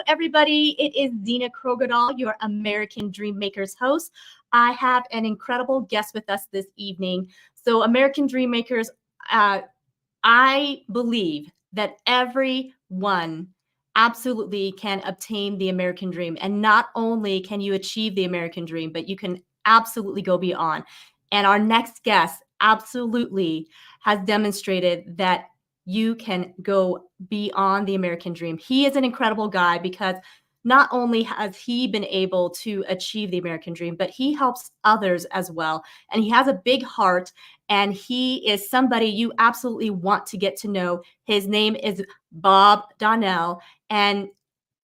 everybody. It is Zena Krogadal, your American Dream Makers host. I have an incredible guest with us this evening. So, American Dream Makers, I believe that everyone absolutely can obtain the American dream. And not only can you achieve the American dream, but you can absolutely go beyond. And our next guest absolutely has demonstrated that you can go beyond the American dream. He is an incredible guy because not only has he been able to achieve the American dream, but he helps others as well. And he has a big heart, and he is somebody you absolutely want to get to know. His name is Bob Donnell. And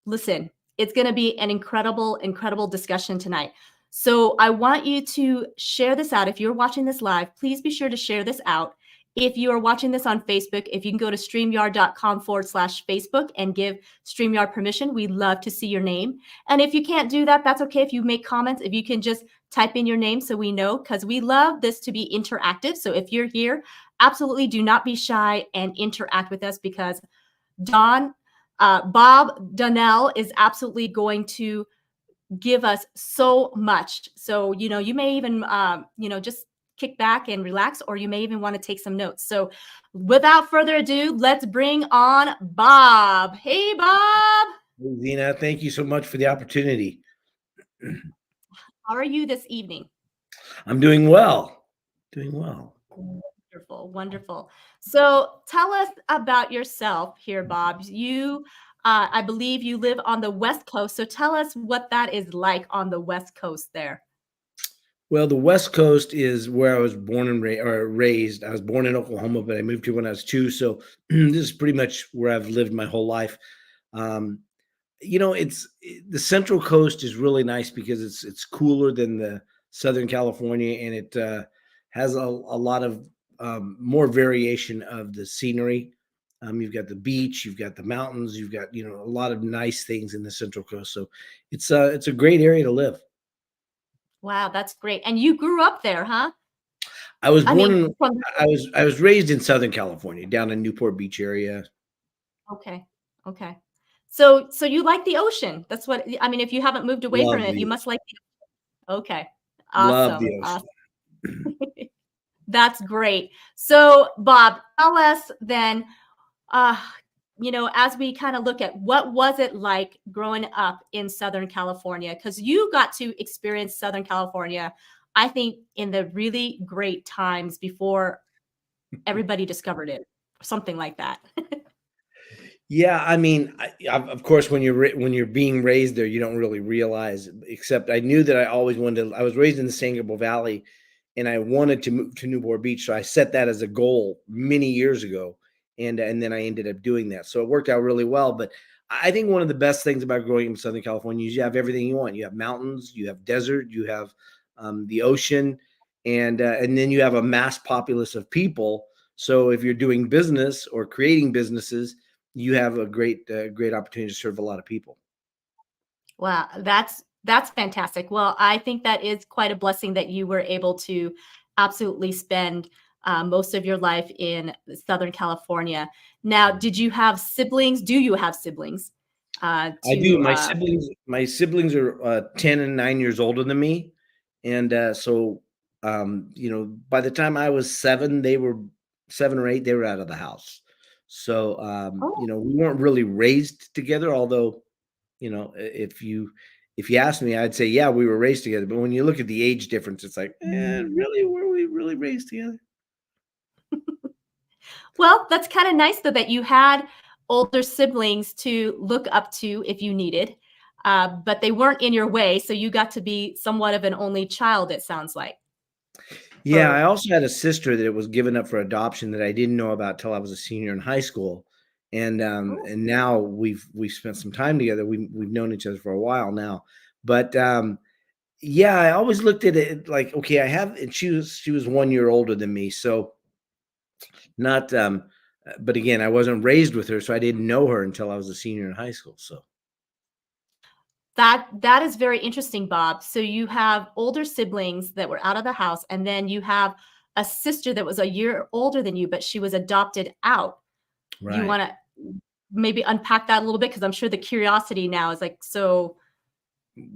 listen, it's going to be an incredible, incredible discussion tonight. So I want you to share this out. If you're watching this live, please be sure to share this out. If you are watching this on Facebook, if you can go to StreamYard.com/Facebook and give StreamYard permission, we'd love to see your name. And if you can't do that, that's okay. If you make comments, if you can just type in your name so we know, because we love this to be interactive. So if you're here, absolutely do not be shy and interact with us, because Bob Donnell is absolutely going to give us so much. So, you may even, just kick back and relax, or you may even want to take some notes. So without further ado, let's bring on Bob. Hey, Bob. Hey, Zena, thank you so much for the opportunity. How are you this evening? I'm doing well. Wonderful, wonderful. So tell us about yourself here, Bob. You, I believe you live on the West Coast. So tell us what that is like on the West Coast there. Well, the West Coast is where I was born and raised. I was born in Oklahoma, but I moved here when I was 2. So this is pretty much where I've lived my whole life. It's the Central Coast is really nice because it's cooler than the Southern California, and it has a lot of more variation of the scenery. You've got the beach, you've got the mountains, you've got a lot of nice things in the Central Coast. So it's a great area to live. Wow, that's great. And you grew up there, huh? I was raised in Southern California, down in Newport Beach area. Okay. So you like the ocean. That's what I mean. If you haven't moved away from it, you must like the ocean. Okay. Awesome. Love the ocean. Awesome. That's great. So Bob, tell us then, as we kind of look at what was it like growing up in Southern California, because you got to experience Southern California, I think, in the really great times before everybody discovered it, something like that. Yeah, I mean, of course, when you're being raised there, you don't really realize. Except I knew that I always wanted to. I was raised in the San Gabriel Valley, and I wanted to move to Newport Beach, so I set that as a goal many years ago, and then I ended up doing that. So it worked out really well. But I think one of the best things about growing up in Southern California is you have everything you want. You have mountains, you have desert, you have the ocean, and then you have a mass populace of people. So if you're doing business or creating businesses, you have a great opportunity to serve a lot of people. Wow, that's fantastic. Well, I think that is quite a blessing that you were able to absolutely spend most of your life in Southern California. Now, did you have siblings? Do you have siblings? I do. My siblings are 10 and 9 years older than me, and so by the time I was 7, they were 7 or 8. They were out of the house. So, we weren't really raised together, although, if you ask me, I'd say, yeah, we were raised together. But when you look at the age difference, it's like, really, were we really raised together? Well, that's kind of nice, though, that you had older siblings to look up to if you needed, but they weren't in your way. So you got to be somewhat of an only child, it sounds like. Yeah, I also had a sister that was given up for adoption that I didn't know about till I was a senior in high school, and now we've spent some time together. We've known each other for a while now, but yeah, I always looked at it like, okay, and she was 1 year older than me, so not. But again, I wasn't raised with her, so I didn't know her until I was a senior in high school. So. That is very interesting, Bob. So you have older siblings that were out of the house, and then you have a sister that was a year older than you, but she was adopted out. Right. maybe unpack that a little bit? Because I'm sure the curiosity now is like, so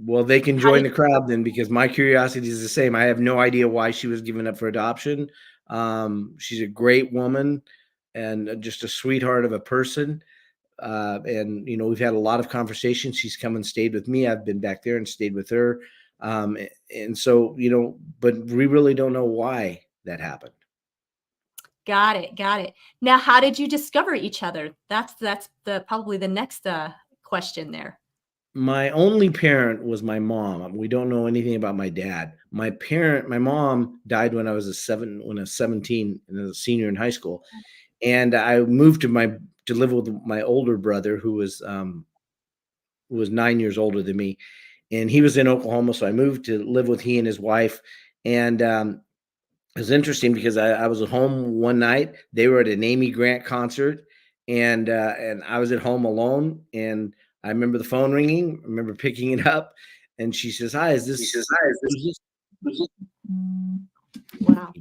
Well, they can how join did the crowd then because my curiosity is the same. I have no idea why she was given up for adoption. She's a great woman and just a sweetheart of a person. And we've had a lot of conversations. She's come and stayed with me. I've been back there and stayed with her. And so, but we really don't know why that happened. got it, got it. Now, how did you discover each other? That's the probably the next question there. My only parent was my mom. We don't know anything about my dad. My mom died when I was 17 and I was a senior in high school. And I moved to live with my older brother who was 9 years older than me. And he was in Oklahoma. So I moved to live with he and his wife. And it was interesting because I was at home one night. They were at an Amy Grant concert, and I was at home alone. And I remember the phone ringing. I remember picking it up, and she says, "Hi, is He says, this "Hi, is this?" who's this?" Wow.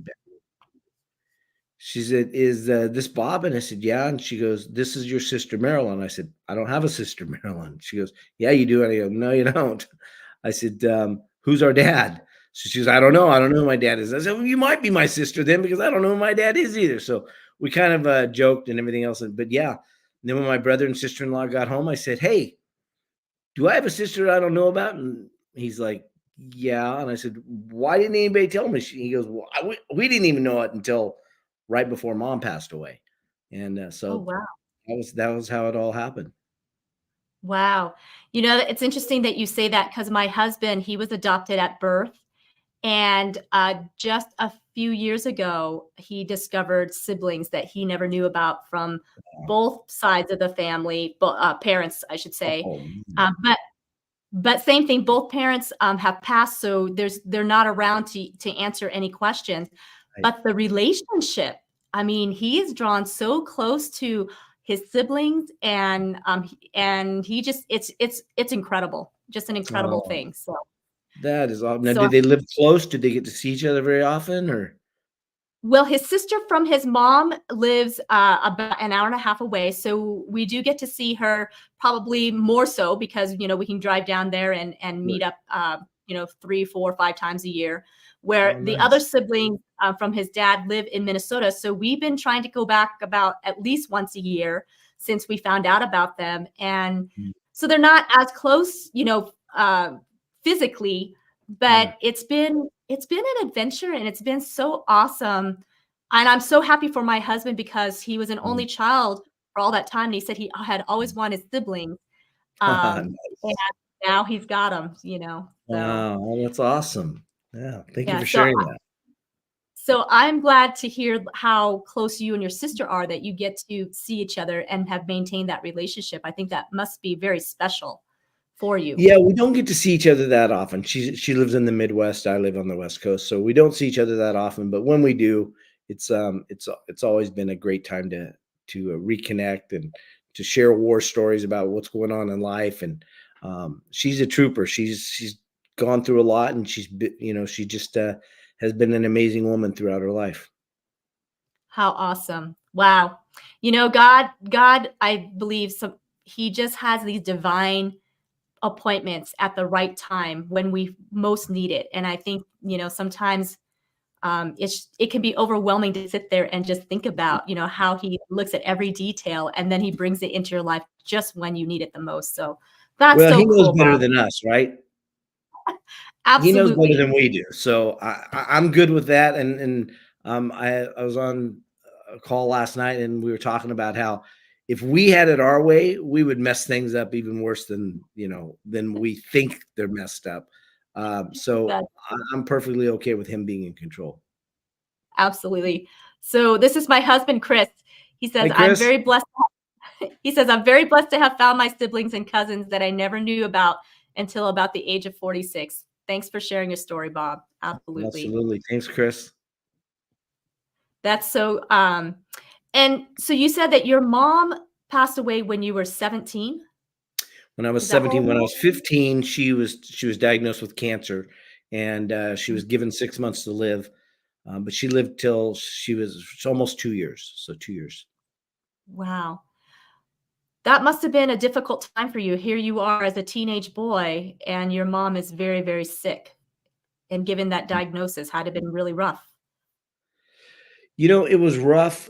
She said, "Is this Bob?" And I said, "Yeah." And she goes, "This is your sister Marilyn." I said, "I don't have a sister Marilyn." She goes, "Yeah, you do." And I go, "No, you don't." I said, "Who's our dad?" So she goes, "I don't know. I don't know who my dad is." I said, "Well, you might be my sister then because I don't know who my dad is either." So we kind of joked and everything else. But yeah, and then when my brother and sister-in-law got home, I said, "Hey, do I have a sister I don't know about?" And he's like, "Yeah." And I said, "Why didn't anybody tell me?" He goes, "Well, we didn't even know it until right before mom passed away." And Oh, so wow. that was how it all happened. Wow. It's interesting that you say that because my husband, he was adopted at birth. And just a few years ago, he discovered siblings that he never knew about from both sides of the family, parents, I should say. Oh, Um, but but same thing, both parents have passed, so they're not around to answer any questions. right. But the relationship, I mean, he is drawn so close to his siblings, and he just it's incredible, just an incredible Oh, thing. So that is awesome. Now, so did they live close? Did they get to see each other very often, or? Well, his sister from his mom lives about an hour and a half away, so we do get to see her probably more so because we can drive down there and meet Right. up 3, 4, 5 times a year. Where Oh, the other nice. siblings from his dad live in Minnesota, so we've been trying to go back about at least once a year since we found out about them, and Mm, so they're not as close, physically, yeah. but it's been an adventure and it's been so awesome. And I'm so happy for my husband because he was an Mm. only child for all that time. And he said he had always wanted siblings. And Nice. now he's got them. So Wow, well, that's awesome. Yeah, thank you yeah. for So sharing that. so I'm glad to hear how close you and your sister are, that you get to see each other and have maintained that relationship. I think that must be very special for you. Yeah, we don't get to see each other that often. She lives in the Midwest, I live on the West Coast, so we don't see each other that often, but when we do, it's always been a great time to reconnect and to share war stories about what's going on in life. And she's a trooper. She's gone through a lot, and she just has been an amazing woman throughout her life. How awesome. Wow. God, I believe he just has these divine appointments at the right time when we most need it. And I think, sometimes it can be overwhelming to sit there and just think about, how he looks at every detail and then he brings it into your life just when you need it the most. So that's Well, he so knows cool, better Bob. than us, right? He knows better Absolutely. than we do, so I'm good with that. And I was on a call last night, and we were talking about how if we had it our way, we would mess things up even worse than we think they're messed up. So That I'm perfectly okay with him being in control. absolutely. So this is my husband, Chris. He says, Hey, I'm Chris. very blessed. He says, I'm very blessed to have found my siblings and cousins that I never knew about until about the age of 46. Thanks for sharing your story, Bob. Absolutely. Absolutely. Thanks, Chris. That's so and so you said that your mom passed away when you were 17? When I was Is that what 17, when I we was 15, she was diagnosed with cancer, and she was given 6 months to live. But she lived till she was almost 2 years, so 2 years. Wow. That must have been a difficult time for you. Here you are as a teenage boy, and your mom is very, very sick. And given that diagnosis, had it been really rough? It was rough,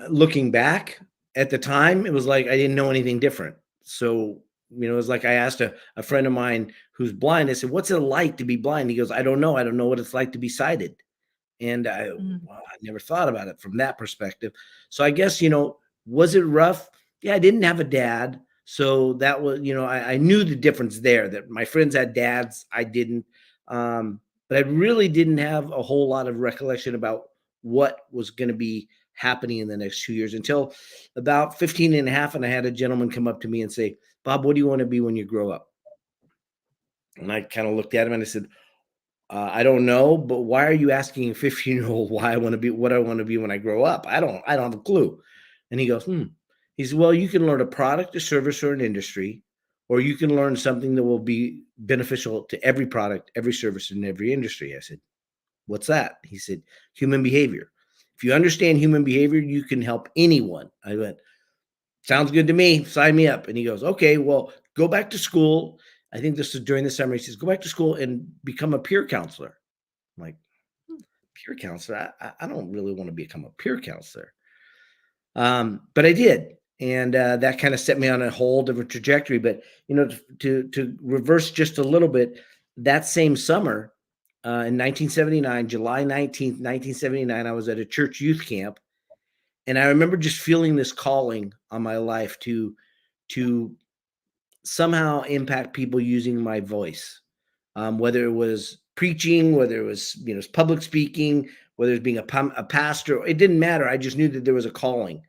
looking back. At the time, it was like I didn't know anything different. So, it was like I asked a friend of mine who's blind, I said, "What's it like to be blind?" He goes, "I don't know. I don't know what it's like to be sighted." And Mm. I never thought about it from that perspective. So I guess, was it rough? Yeah, I didn't have a dad. So that was, I knew the difference there, that my friends had dads, I didn't. But I really didn't have a whole lot of recollection about what was going to be happening in the next 2 years until about 15 and a half. And I had a gentleman come up to me and say, "Bob, what do you want to be when you grow up?" And I kind of looked at him and I said, "I don't know, but why are you asking a 15-year-old why I want to be what I want to be when I grow up? I don't have a clue." And he goes, "Hmm." He said, "Well, you can learn a product, a service, or an industry, or you can learn something that will be beneficial to every product, every service, and every industry." I said, "What's that?" He said, "Human behavior. If you understand human behavior, you can help anyone." I went, "Sounds good to me. Sign me up." And he goes, "Okay, well, go back to school." I think this is during the summer. He says, "Go back to school and become a peer counselor." I'm like, "Peer counselor? I don't really want to become a peer counselor." But I did. And that kind of set me on a whole different trajectory. But, to reverse just a little bit, that same summer in 1979, July 19th, 1979, I was at a church youth camp. And I remember just feeling this calling on my life to somehow impact people using my voice, whether it was preaching, whether it was public speaking, whether it was being a pastor. It didn't matter. I just knew that there was a calling,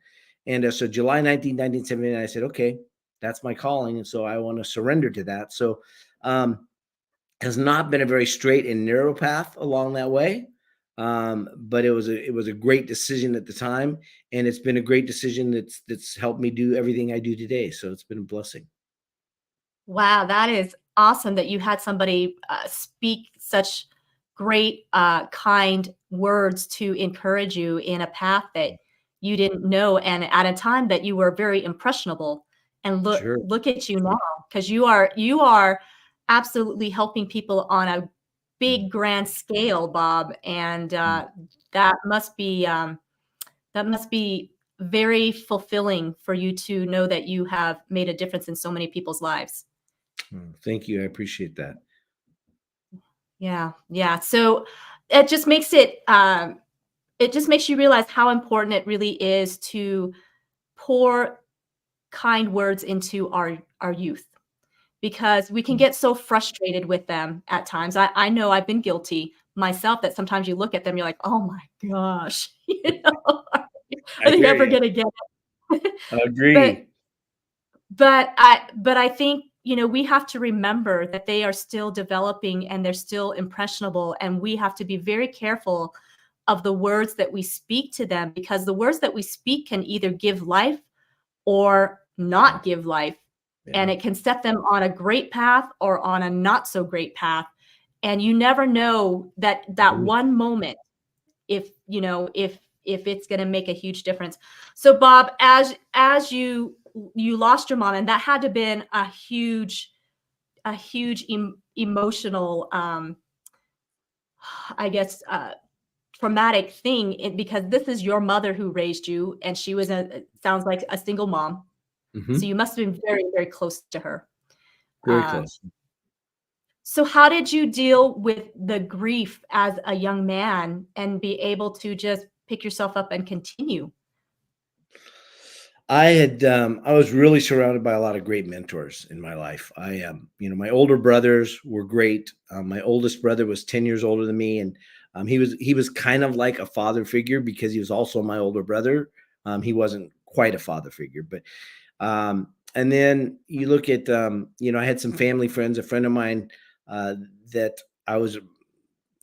and so July 19th, 1979, I said, "Okay, that's my calling," and so I want to surrender to that. So, has not been a very straight and narrow path along that way. But it was a great decision at the time, and it's been a great decision that's helped me do everything I do today. So it's been a blessing. Wow, that is awesome that you had somebody speak such great, kind words to encourage you in a path that you didn't know, and at a time that you were very impressionable. And Sure. look at you now, because you are absolutely helping people on a big, grand scale, Bob. And that must be that must be very fulfilling for you to know that you have made a difference in so many people's lives. Thank you. I appreciate that. Yeah, yeah. So it just makes it just makes you realize how important it really is to pour kind words into our youth, because we can get so frustrated with them at times. I know I've been guilty myself that sometimes you look at them, you're like, "Oh my gosh, are I they hear ever you. gonna get it?" But Agree. but I think, we have to remember that they are still developing and they're still impressionable, and we have to be very careful of the words that we speak to them, because the words that we speak can either give life or Yeah. not give life, and Yeah. it can set them on a great path or on a not so great path. And you never know that Agree. one moment, if it's going to make a huge difference. So Bob, as you lost your mom, and that had to been a huge emotional, I guess, traumatic thing, because this is your mother who raised you, and she was it sounds like a single mom. So Mhm. you must have been very, very close to her. Very um, close. so how did you deal with the grief as a young man and be able to just pick yourself up and continue? I was really surrounded by a lot of great mentors in my life. My older brothers were great. My oldest brother was 10 years older than me, and he was kind of like a father figure because he was also my older brother. He wasn't quite a father figure, but and then you look at, I had some family friends. A friend of mine uh, that I was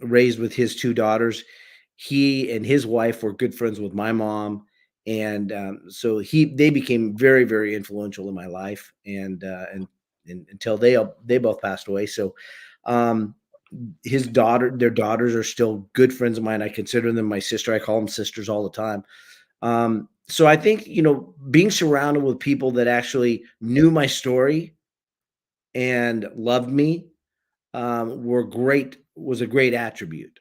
raised with his two daughters. He and his wife were good friends with my mom, and so they became very, very influential in my life, and until they both passed away. So um, their daughters are still good friends of mine. I consider them my sister. I call them sisters all the time. So I think, being surrounded with people that actually knew my story and loved me, was a great attribute.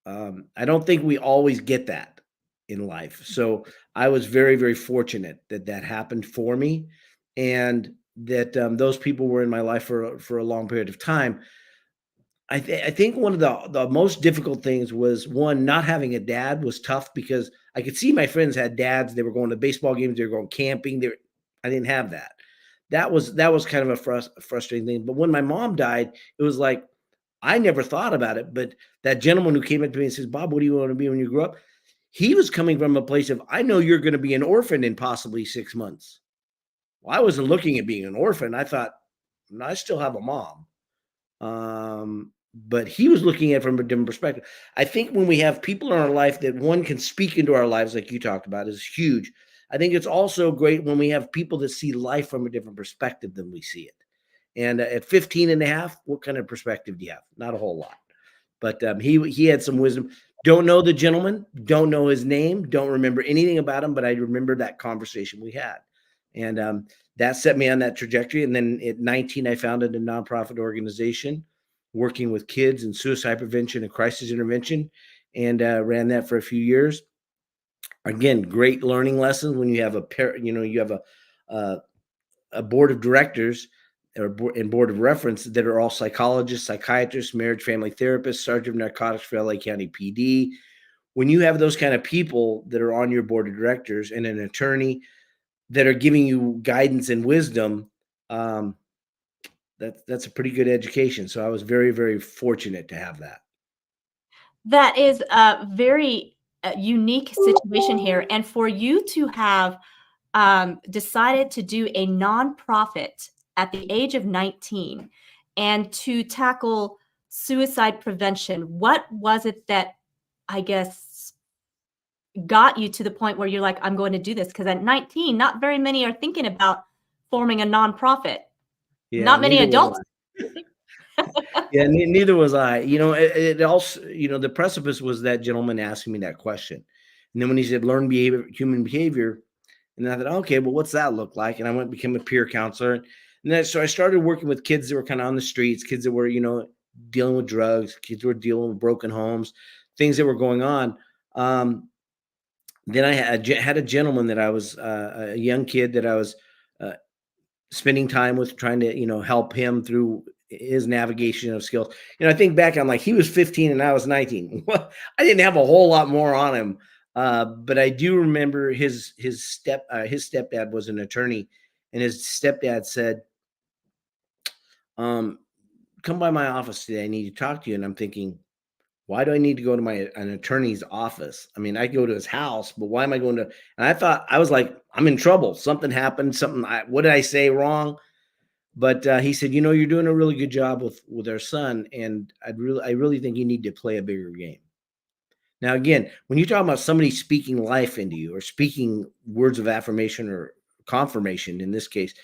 I don't think we always get that in life. So I was very, very fortunate that that happened for me, and that those people were in my life for a long period of time. I think one of the most difficult things was, one, not having a dad was tough, because I could see my friends had dads. They were going to baseball games. They were going camping. I didn't have that. That was kind of a frustrating thing. But when my mom died, it was like, I never thought about it. But that gentleman who came up to me and says, "Bob, what do you want to be when you grow up?" He was coming from a place of, I know you're going to be an orphan in possibly 6 months. Well, I wasn't looking at being an orphan. I thought, "No, I still have a mom." But he was looking at it from a different perspective. I think when we have people in our life that one can speak into our lives, like you talked about, is huge. I think it's also great when we have people that see life from a different perspective than we see it. And at 15 and a half, what kind of perspective do you have? Not a whole lot. But he had some wisdom. Don't know the gentleman, don't know his name, don't remember anything about him, but I remember that conversation we had. And that set me on that trajectory. And then at 19, I founded a nonprofit organization working with kids in suicide prevention and crisis intervention, and ran that for a few years. Again, great learning lessons when you have you have a board of directors and board of reference that are all psychologists, psychiatrists, marriage family therapists, sergeant of narcotics for LA County PD. When you have those kind of people that are on your board of directors and an attorney that are giving you guidance and wisdom, um, that's a pretty good education. So I was very, very fortunate to have that. That is a very unique situation here. And for you to have decided to do a nonprofit at the age of 19 and to tackle suicide prevention, what was it that, I guess, got you to the point where you're like, I'm going to do this? Because at 19, not very many are thinking about forming a nonprofit. Yeah, Not many neither was adults. I. Yeah, neither was I. It also, the precipice was that gentleman asking me that question. And then when he said, learn behavior, human behavior, and I thought, okay, well, what's that look like? And I went and became a peer counselor. And then so I started working with kids that were kind of on the streets, kids that were, dealing with drugs, kids that were dealing with broken homes, things that were going on. Then I had a gentleman that I was, a young kid that I was uh, spending time with, trying to, help him through his navigation of skills. I think back, I'm like, he was 15 and I was 19. Well, I didn't have a whole lot more on him. But I do remember his stepdad was an attorney, and his stepdad said, um, come by my office today. I need to talk to you. And I'm thinking, why do I need to go to an attorney's office? I mean, I go to his house, but why am I going to? And I thought, I was like, I'm in trouble. Something happened. What did I say wrong? But he said, you're doing a really good job with our son, and I really think you need to play a bigger game. Now, again, when you talk about somebody speaking life into you or speaking words of affirmation or confirmation, in this case,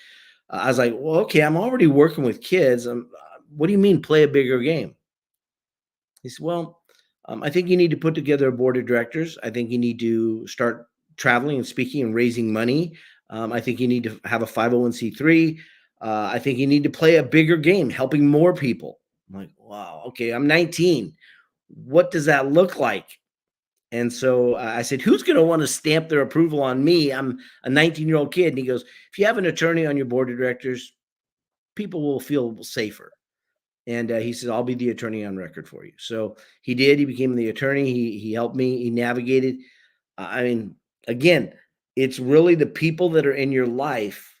I was like, well, okay, I'm already working with kids. What do you mean play a bigger game? He said, well, I think you need to put together a board of directors. I think you need to start traveling and speaking and raising money. I think you need to have a 501c3. I think you need to play a bigger game, helping more people. I'm like, wow, okay, I'm 19. What does that look like? And so I said, who's going to want to stamp their approval on me? I'm a 19-year-old kid. And he goes, if you have an attorney on your board of directors, people will feel safer. And he said, I'll be the attorney on record for you. So he did. He became the attorney. He helped me. He navigated. I mean, again, it's really the people that are in your life.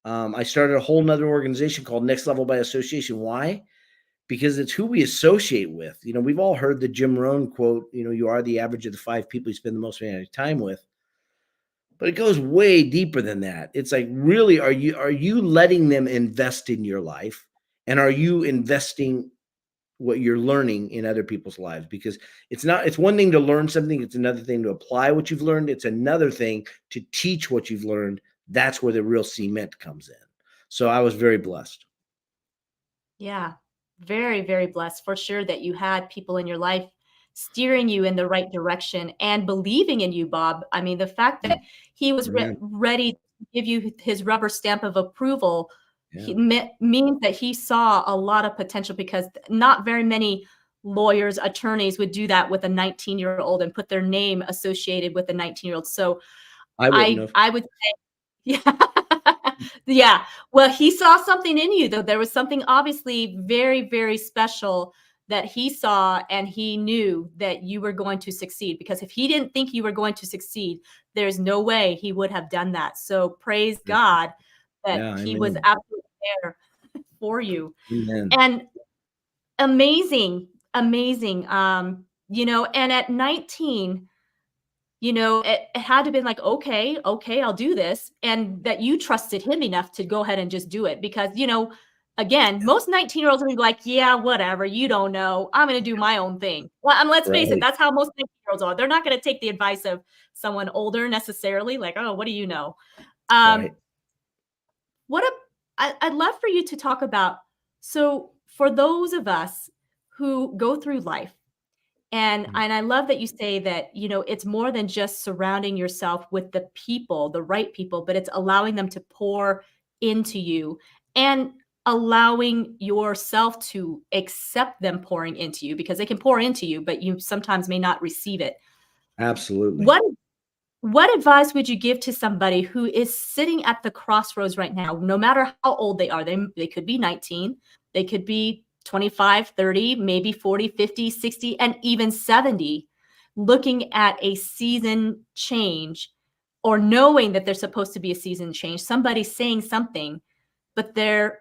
I started a whole nother organization called Next Level by Association. Why? Because it's who we associate with. We've all heard the Jim Rohn quote, you are the average of the 5 people you spend the most amount of time with. But it goes way deeper than that. It's like, really, are you letting them invest in your life? And are you investing what you're learning in other people's lives? Because it's one thing to learn something. It's another thing to apply what you've learned. It's another thing to teach what you've learned. That's where the real cement comes in. So I was very blessed. Yeah, very, very blessed for sure that you had people in your life steering you in the right direction and believing in you, Bob. I mean, the fact that he was ready to give you his rubber stamp of approval means that he saw a lot of potential, because not very many lawyers, attorneys would do that with a 19-year-old and put their name associated with a 19-year-old. So I wouldn't have. I would say, yeah. Yeah. Well, he saw something in you, though. There was something obviously very, very special that he saw, and he knew that you were going to succeed, because if he didn't think you were going to succeed, there's no way he would have done that. So praise God that he was absolutely there for you. Amen. And amazing, amazing. And at 19, it had to have been like, okay, I'll do this. And that you trusted him enough to go ahead and just do it. Because, again, most 19-year-olds would be like, yeah, whatever, you don't know, I'm going to do my own thing. Well, and let's face it, that's how most 19-year-olds are. They're not going to take the advice of someone older necessarily, like, oh, what do you know? I'd love for you to talk about, so for those of us who go through life, and I love that you say that, it's more than just surrounding yourself with the people, the right people, but it's allowing them to pour into you and allowing yourself to accept them pouring into you, because they can pour into you, but you sometimes may not receive it. Absolutely. What advice would you give to somebody who is sitting at the crossroads right now, no matter how old they are? They could be 19, they could be 25, 30, maybe 40, 50, 60, and even 70, looking at a season change, or knowing that there's supposed to be a season change. Somebody's saying something, but they're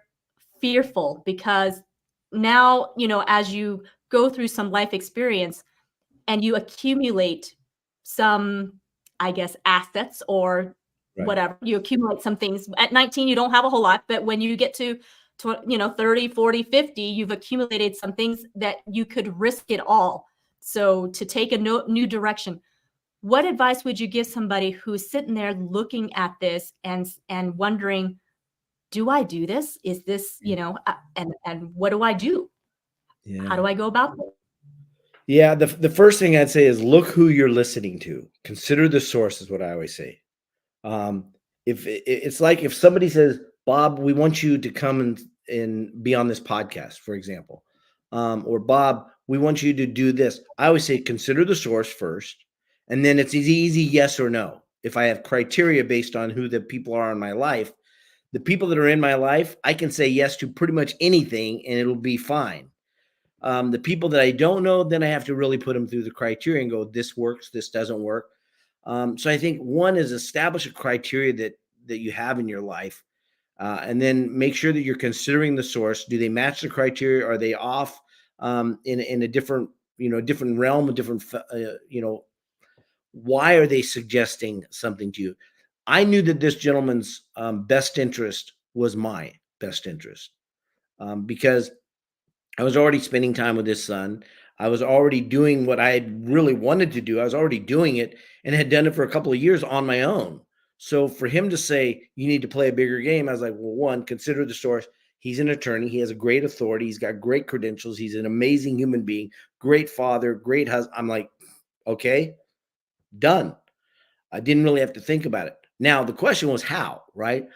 fearful because now, as you go through some life experience and you accumulate some, I guess, assets or whatever, you accumulate some things. At 19, you don't have a whole lot, but when you get to 30, 40, 50, you've accumulated some things that you could risk it all. So to take a new direction, what advice would you give somebody who's sitting there looking at this and wondering, do I do this? Is this, and what do I do? How do I go about this? Yeah, the first thing I'd say is look who you're listening to. Consider the source, is what I always say. If it's like if somebody says, Bob, we want you to come and be on this podcast, for example, or Bob, we want you to do this. I always say consider the source first, and then it's easy yes or no. If I have criteria based on who the people are in my life, the people that are in my life, I can say yes to pretty much anything, and it'll be fine. The people that I don't know, then I have to really put them through the criteria and go, this works, this doesn't work. So I think one is establish a criteria that you have in your life, and then make sure that you're considering the source. Do they match the criteria? Are they off in a different different realm, a different why are they suggesting something to you? I knew that this gentleman's best interest was my best interest, because I was already spending time with his son. I was already doing what I had really wanted to do. I was already doing it and had done it for a couple of years on my own. So for him to say, you need to play a bigger game, I was like, well, one, consider the source. He's an attorney. He has a great authority. He's got great credentials. He's an amazing human being, great father, great husband. I'm like, okay, done. I didn't really have to think about it. Now, the question was how, right?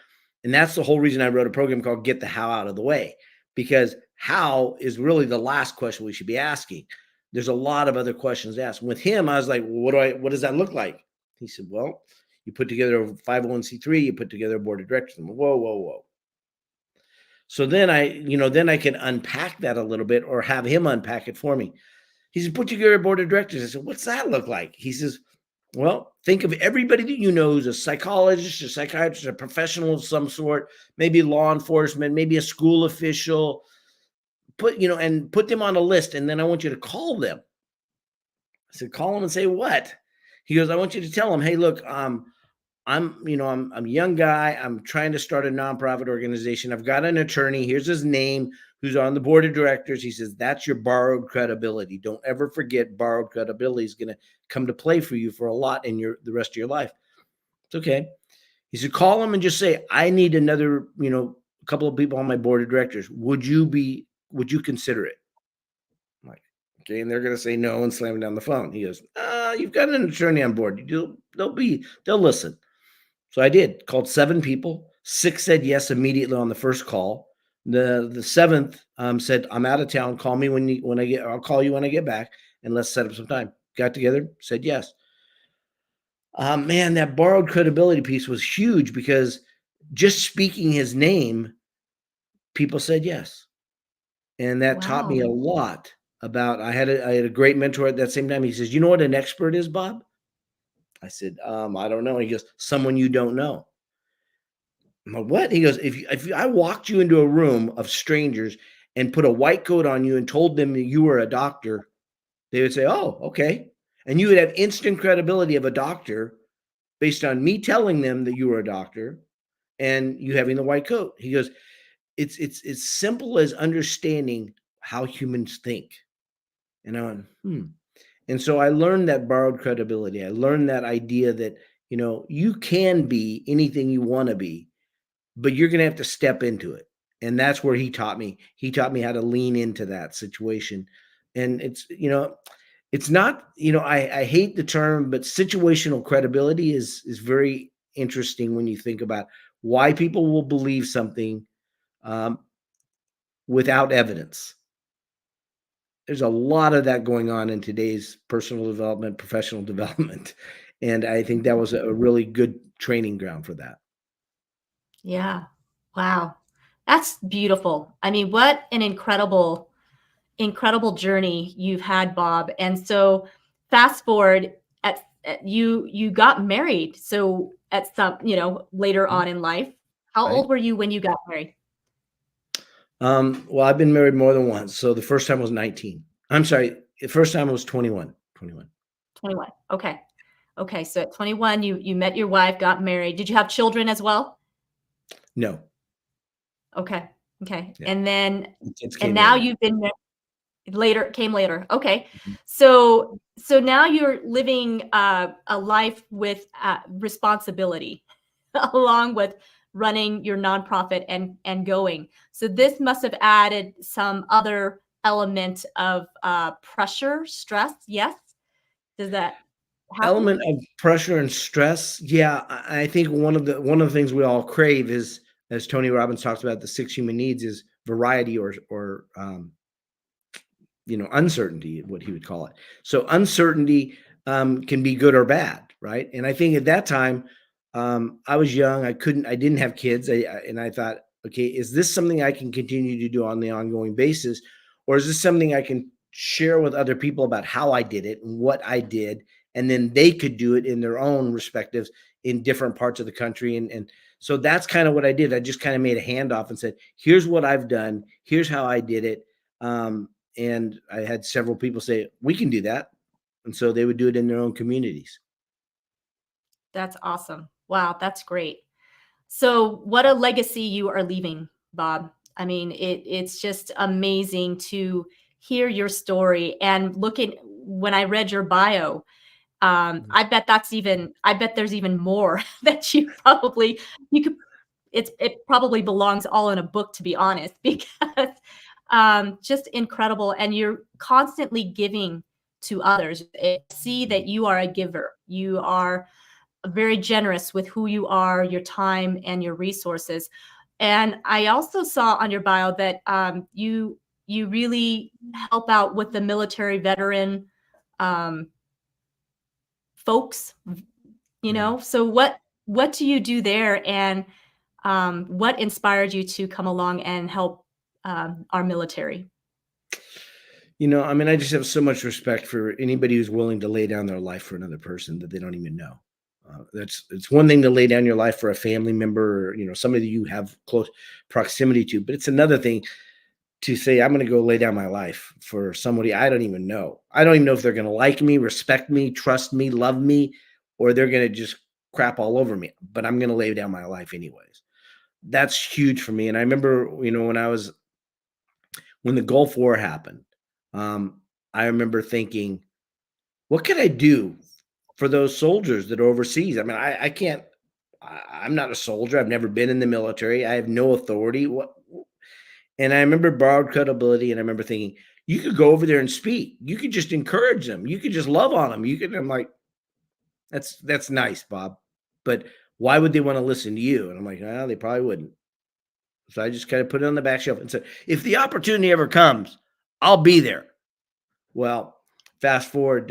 And that's the whole reason I wrote a program called Get the How Out of the Way, because how is really the last question we should be asking. There's a lot of other questions to ask. With him, I was like, well, what does that look like? He said, well, you put together a 501c3, you put together a board of directors. I'm like, whoa. So then I can unpack that a little bit, or have him unpack it for me. He said, put together a board of directors. I said, what's that look like? He says, well, think of everybody that you know who's a psychologist, a psychiatrist, a professional of some sort, maybe law enforcement, maybe a school official, and put them on a list. And then I want you to call them. I said, call them and say what? He goes, I want you to tell them, hey, look, I'm a young guy. I'm trying to start a nonprofit organization. I've got an attorney. Here's his name, who's on the board of directors. He says, that's your borrowed credibility. Don't ever forget, borrowed credibility is going to come to play for you for a lot in the rest of your life. It's okay. He said, call him and just say, I need another, a couple of people on my board of directors. Would you consider it? I'm like, Okay, and they're going to say no and slam down the phone. He goes, you've got an attorney on board. They'll listen. So I did. Called 7 people. 6 said yes immediately on the first call. The seventh said, I'm out of town. Call me I'll call you when I get back, and let's set up some time. Got together, said yes. Man, that borrowed credibility piece was huge because just speaking his name, people said yes. And that taught me a Wow. lot about. I had a great mentor at that same time. He says, "You know what an expert is, Bob?" I said, "I don't know." He goes, "Someone you don't know." I'm like, "What?" He goes, "If I walked you into a room of strangers and put a white coat on you and told them that you were a doctor, they would say, 'Oh, okay.' And you would have instant credibility of a doctor based on me telling them that you were a doctor and you having the white coat." He goes, "It's as simple as understanding how humans think." And I went, "Hmm." And so I learned that borrowed credibility. I learned that idea that, you can be anything you want to be, but you're going to have to step into it. And that's where he taught me. He taught me how to lean into that situation. And it's not, I hate the term, but situational credibility is very interesting when you think about why people will believe something um, without evidence. There's a lot of that going on in today's personal development, professional development. And I think that was a really good training ground for that. Yeah. Wow. That's beautiful. I mean, what an incredible journey you've had, Bob. And so fast forward you got married. So at some, later Mhm. on in life, how Right. old were you when you got married? Well, I've been married more than once. So the first time was 19. I'm sorry. The first time was 21. 21. 21. Okay. Okay. So at 21, you met your wife, got married. Did you have children as well? No. Okay. Okay. Yeah. And then The kids and came now later. you've been later, came later. Okay. Mhm. So now you're living a life with responsibility along with running your nonprofit and going. So this must have added some other element of pressure, stress. Yes. Does that happen? Element of pressure and stress. Yeah, I think one of the things we all crave is, as Tony Robbins talks about, the 6 human needs is variety or uncertainty, what he would call it. So uncertainty can be good or bad, right? And I think at that time, I was young. I didn't have kids. And I thought, okay, is this something I can continue to do on the ongoing basis? Or is this something I can share with other people about how I did it and what I did? And then they could do it in their own respectives in different parts of the country. And so that's kind of what I did. I just kind of made a handoff and said, here's what I've done. Here's how I did it. And I had several people say, we can do that. And so they would do it in their own communities. That's awesome. Wow, that's great. So what a legacy you are leaving, Bob. I mean, it's just amazing to hear your story and looking when I read your bio. I bet there's even more that you could it probably belongs all in a book, to be honest, because just incredible. And you're constantly giving to others. I see that you are a giver. You are very generous with who you are, your time, and your resources. And I also saw on your bio that you really help out with the military veteran um, folks. Yeah. So what do you do there, and what inspired you to come along and help our military? I mean, I just have so much respect for anybody who's willing to lay down their life for another person that they don't even know. It's one thing to lay down your life for a family member or, somebody you have close proximity to, but it's another thing to say, I'm going to go lay down my life for somebody I don't even know. I don't even know if they're going to like me, respect me, trust me, love me, or they're going to just crap all over me, but I'm going to lay down my life anyways. That's huge for me. And I remember, when the Gulf War happened, I remember thinking, what can I do for those soldiers that are overseas? I mean, I can't, I'm not a soldier. I've never been in the military. I have no authority. And I remember borrowed credibility. And I remember thinking, You could go over there and speak. You could just encourage them. You could just love on them. You could. I'm like, that's nice, Bob, but why would they want to listen to you? And I'm like, they probably wouldn't. So I just kind of put it on the back shelf and said, if the opportunity ever comes, I'll be there. Well, fast forward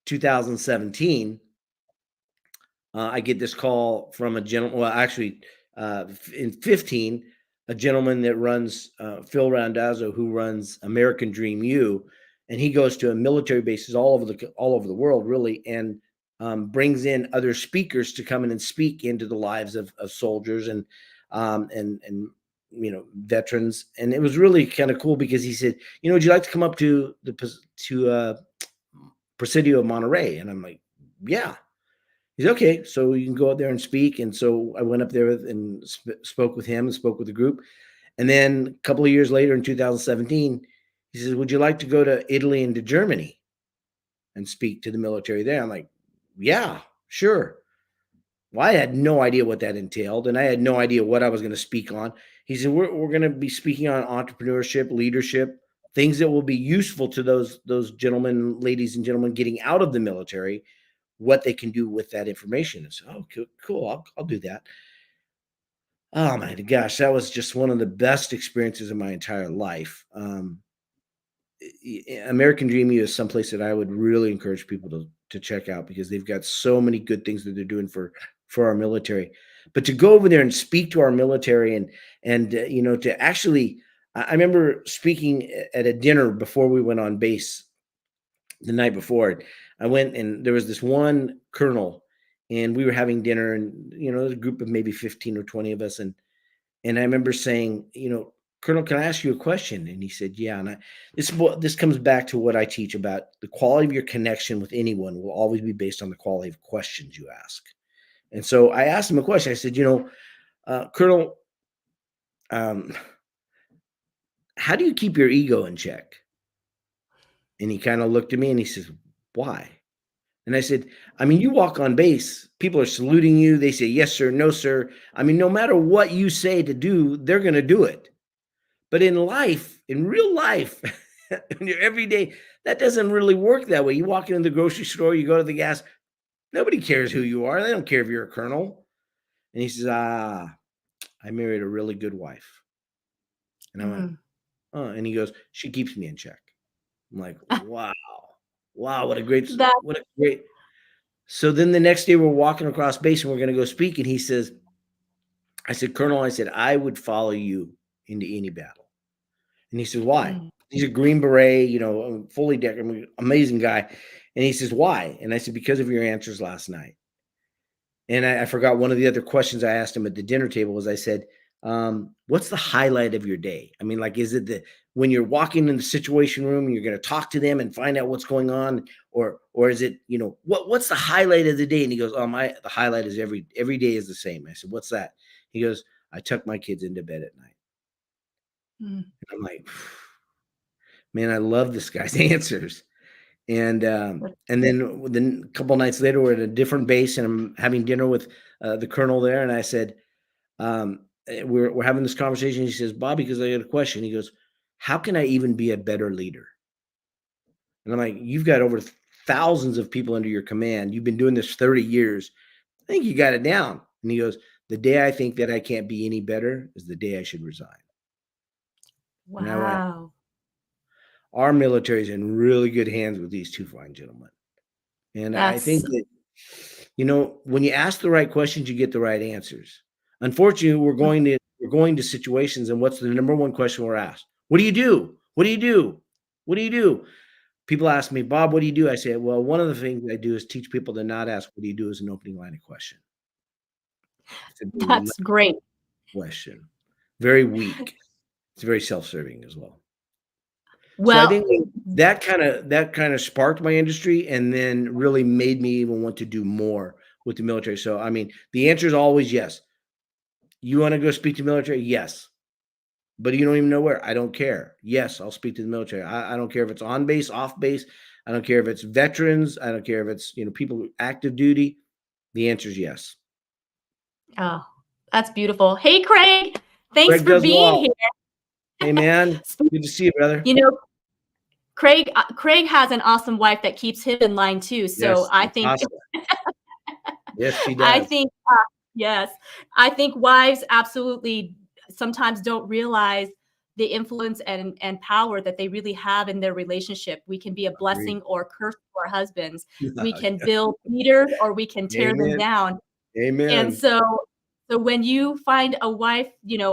2017, I get this call from a gentleman. Well, actually, in 15, a gentleman that runs Phil Randazzo, who runs American Dream U, and he goes to military bases all over the world, really, and brings in other speakers to come in and speak into the lives of soldiers and veterans. And it was really kind of cool because he said, would you like to come up to Presidio of Monterey? And I'm like, yeah. He's okay. So you can go out there and speak. And so I went up there and spoke with him and spoke with the group. And then a couple of years later in 2017, he says, would you like to go to Italy and to Germany and speak to the military there? I'm like, yeah, sure. Well, I had no idea what that entailed, and I had no idea what I was going to speak on. He said, we're going to be speaking on entrepreneurship, leadership, things that will be useful to those gentlemen, ladies and gentlemen getting out of the military, what they can do with that information. And so, cool. I'll do that. Oh my gosh, that was just one of the best experiences of my entire life. American Dream U is someplace that I would really encourage people to check out because they've got so many good things that they're doing for our military. But to go over there and speak to our military and to actually, I remember speaking at a dinner before we went on base the night before. I went and there was this one colonel, and we were having dinner, and there's a group of maybe 15 or 20 of us, and I remember saying, Colonel, can I ask you a question? And he said, yeah. And this comes back to what I teach about the quality of your connection with anyone will always be based on the quality of questions you ask. And so I asked him a question. I said, Colonel, how do you keep your ego in check? And he kind of looked at me and he says, why? And I said, you walk on base, people are saluting you. They say, yes, sir, no, sir. No matter what you say to do, they're going to do it. But in life, in real life, in your everyday, that doesn't really work that way. You walk into the grocery store, you go to the gas, nobody cares who you are. They don't care if you're a colonel. And he says, I married a really good wife. And I went, oh, and he goes, she keeps me in check. I'm like, wow, what a great. So then the next day we're walking across base and we're going to go speak. And he says, I said, Colonel, I would follow you into any battle. And he says, why? He's a Green Beret, fully decorated, amazing guy. And he says, why? And I said, because of your answers last night. And I forgot one of the other questions I asked him at the dinner table was I said, what's the highlight of your day? Is it when you're walking in the situation room and you're going to talk to them and find out what's going on? Or is it, what's the highlight of the day? And he goes, the highlight is every day is the same. I said, what's that? He goes, I tuck my kids into bed at night. And I'm like, man, I love this guy's answers. And then a couple of nights later, we're at a different base, and I'm having dinner with the colonel there. And I said, we're having this conversation. He says, Bobby, because I got a question. He goes, how can I even be a better leader? And I'm like, you've got over thousands of people under your command. You've been doing this 30 years. I think you got it down. And he goes, the day I think that I can't be any better is the day I should resign. Wow. And I went, our military is in really good hands with these two fine gentlemen. And I think that, when you ask the right questions, you get the right answers. Unfortunately, we're going to situations, and what's the number one question we're asked? What do you do? What do you do? What do you do? People ask me, Bob, what do you do? I say, well, one of the things I do is teach people to not ask what do you do as an opening line of question. That's great. Question. Very weak. It's very self-serving as well. Well, so I think that kind of sparked my industry and then really made me even want to do more with the military. So, the answer is always yes. You want to go speak to the military? Yes. But you don't even know where. I don't care. Yes, I'll speak to the military. I don't care if it's on base, off base. I don't care if it's veterans. I don't care if it's, people active duty. The answer is yes. Oh, that's beautiful. Hey, Craig. Thanks for being here. Hey, man. Good to see you, brother. Craig has an awesome wife that keeps him in line too. So Yes, I think Natasha. Yes, she I does. think yes, I think wives absolutely sometimes don't realize the influence and power that they really have in their relationship. We can be a Agreed. blessing or a curse to our husbands. We can build leaders or we can tear them Amen. down. And Amen. so when you find a wife,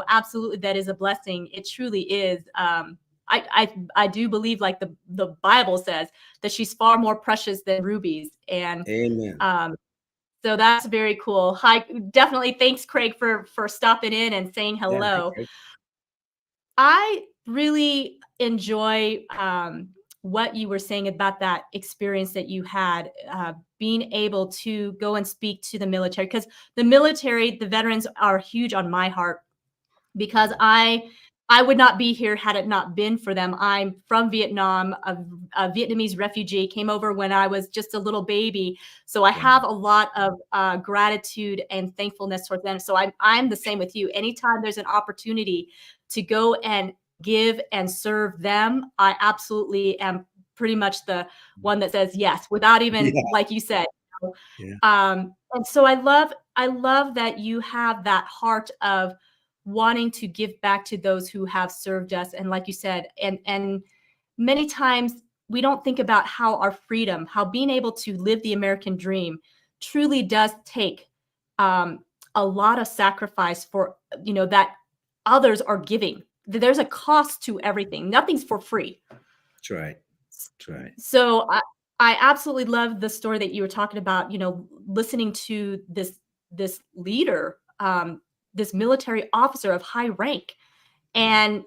absolutely that is a blessing. It truly is. I do believe, like the Bible says, that she's far more precious than rubies. And Amen. um, so that's very cool. Hi, definitely. Thanks, Craig, for stopping in and saying Yeah. hello. Okay. I really enjoy what you were saying about that experience that you had, being able to go and speak to the military, because the veterans are huge on my heart, because I would not be here had it not been for them. I'm from Vietnam, a Vietnamese refugee, came over when I was just a little baby. So I have Wow. a lot of gratitude and thankfulness towards them. So I'm the same with you. Anytime there's an opportunity to go and give and serve them, I absolutely am pretty much the one that says yes, without even, Yeah. like you said. You know, Yeah. and so I love that you have that heart of wanting to give back to those who have served us. And like you said, and many times we don't think about how our freedom, how being able to live the American dream truly does take um, a lot of sacrifice for, that others are giving. There's a cost to everything. Nothing's for free. That's right. That's right. So I absolutely love the story that you were talking about, listening to this leader, this military officer of high rank, Yeah.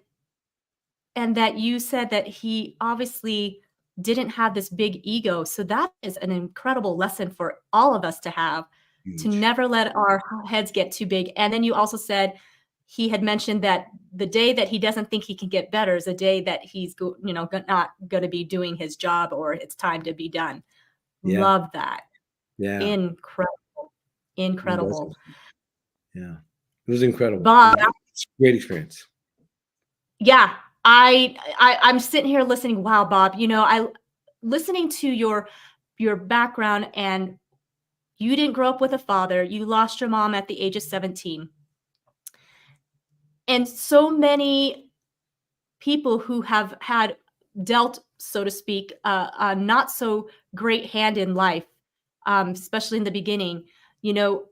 and that you said that he obviously didn't have this big ego. So that is an incredible lesson for all of us to have, to Huge. never let our heads get too big. And then you also said he had mentioned that the day that he doesn't think he can get better is a day that he's not going to be doing his job, or it's time to be done. Yeah. Love that. Yeah. Incredible. It was. Incredible. Yeah. It was incredible. It Bob, was a great experience. yeah, I'm sitting here listening. Wow, Bob, I listening to your background, and you didn't grow up with a father. You lost your mom at the age of 17. And so many people who have had dealt, so to speak, a not so great hand in life, especially in the beginning.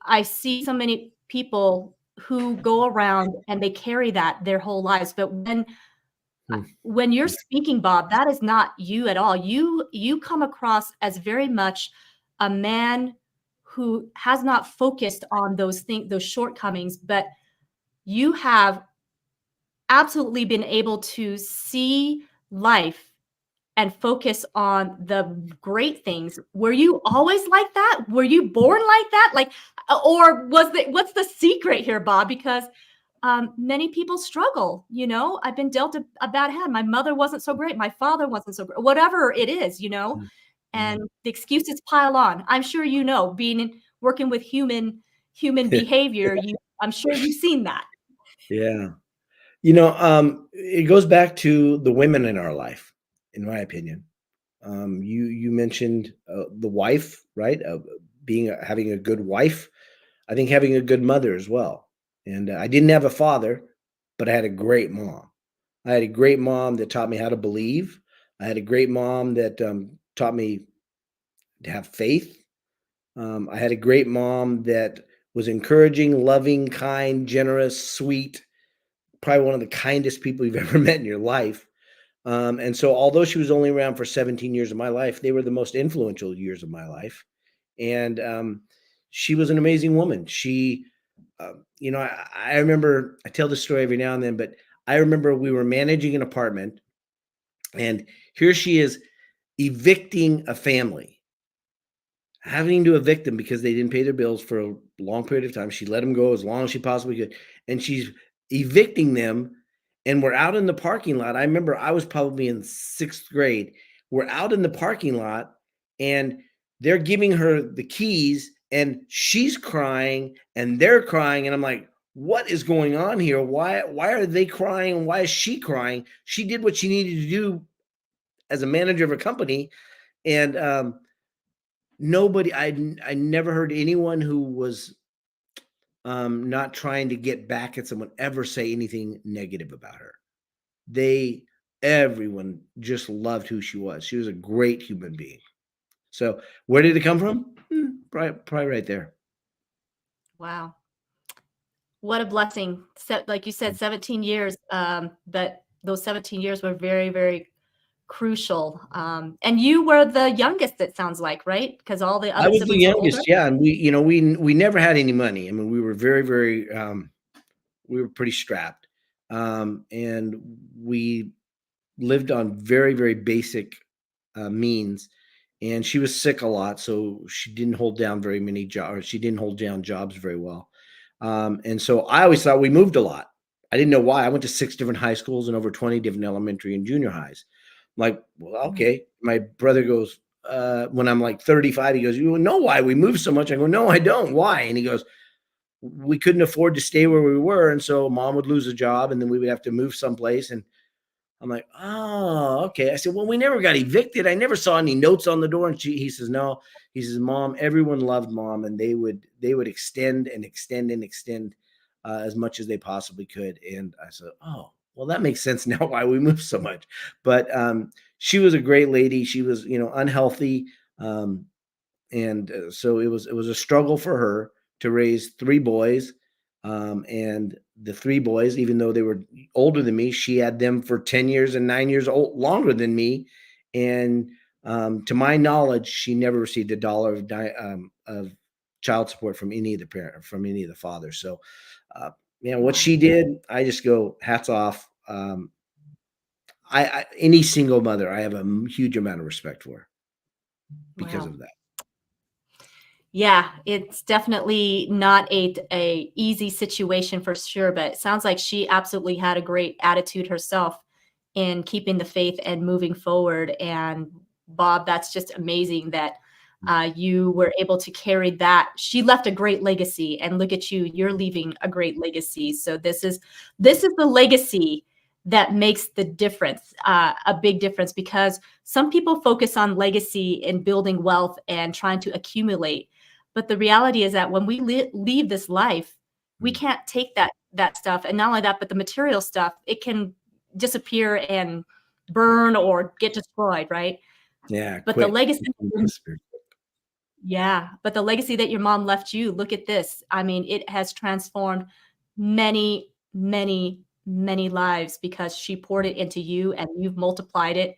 I see so many people who go around and they carry that their whole lives. But Hmm. when you're speaking, Bob, that is not you at all. You come across as very much a man who has not focused on those things, those shortcomings, but you have absolutely been able to see life and focus on the great things. Were you always like that? Were you born like that? Like, or what's the secret here, Bob? Because many people struggle. I've been dealt a bad hand. My mother wasn't so great. My father wasn't so great. Whatever it is, Yeah. and the excuses pile on. I'm sure working with human behavior. I'm sure you've seen that. Yeah. It goes back to the women in our life, in my opinion. You mentioned the wife, right? Having a good wife. I think having a good mother as well. And I didn't have a father, but I had a great mom. I had a great mom that taught me how to believe. I had a great mom that taught me to have faith. I had a great mom that was encouraging, loving, kind, generous, sweet, probably one of the kindest people you've ever met in your life. And so, although she was only around for 17 years of my life, they were the most influential years of my life. And she was an amazing woman. I remember, I tell this story every now and then, but I remember we were managing an apartment, and here she is evicting a family, having to evict them because they didn't pay their bills for a long period of time. She let them go as long as she possibly could, and she's evicting them. And we're out in the parking lot. I remember I was probably in 6th grade. We're out in the parking lot, and they're giving her the keys, and she's crying, and they're crying, and I'm like, what is going on here? Why are they crying? Why is she crying? She did what she needed to do as a manager of a company, and nobody, I never heard anyone who was not trying to get back at someone ever say anything negative about her. They Everyone just loved who she was. She was a great human being. So where did it come from? Probably right there. Wow. What a blessing. Like you said, 17 years, but those 17 years were very, very crucial. And you were the youngest, it sounds like, right? Because all the I other was the siblings were older? youngest, yeah, and we never had any money. I mean, we were very we were pretty strapped, and we lived on very basic means. And she was sick a lot, so she didn't hold down very many jobs. Or she didn't hold down jobs very well, and so I always thought we moved a lot. I didn't know why. I went to 6 different high schools and over 20 different elementary and junior highs. I'm like, well, Mm. okay. My brother goes, when I'm like 35, he goes, "You know why we moved so much?" I go, "No, I don't. Why?" And he goes, "We couldn't afford to stay where we were, and so mom would lose a job, and then we would have to move someplace." And I'm like, "Oh, okay." I said, "Well, we never got evicted. I never saw any notes on the door." And he says, "No." He says, "Mom, everyone loved mom, and they would extend and extend and extend as much as they possibly could." And I said, "Oh, well, that makes sense now why we moved so much." But she was a great lady. She was, unhealthy, um, and so it was a struggle for her to raise three boys. And the three boys, even though they were older than me, she had them for 10 years and 9 years old longer than me. And to my knowledge, she never received a dollar of child support from any of the from any of the fathers. So what Wow. she did, I just go hats off. I Any single mother, I have a huge amount of respect for because Wow. of that. Yeah, it's definitely not a easy situation for sure, but it sounds like she absolutely had a great attitude herself in keeping the faith and moving forward. And Bob, that's just amazing that you were able to carry that. She left a great legacy, and look at you, you're leaving a great legacy. So this is the legacy that makes the difference, a big difference, because some people focus on legacy and building wealth and trying to accumulate, but the reality is that when we leave this life, we Mm. can't take that stuff, and not only that, but the material stuff, it can disappear and burn or get destroyed, right? Yeah, But the quick. legacy, Disappeared. yeah, but the legacy that your mom left you, look at this. I mean, it has transformed many, many, many lives because she poured it into you and you've multiplied it,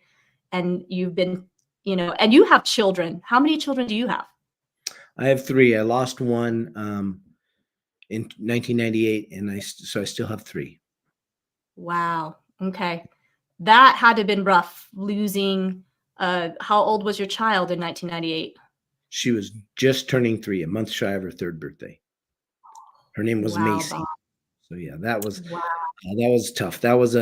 and you've been, and you have children. How many children do you have? I have three. I lost one in 1998, and so I still have three. Wow. Okay. That had to have been rough losing. How old was your child in 1998? She was just turning 3, a month shy of her third birthday. Her name was Wow, Bob. Macy. So yeah, Wow. that was tough. That was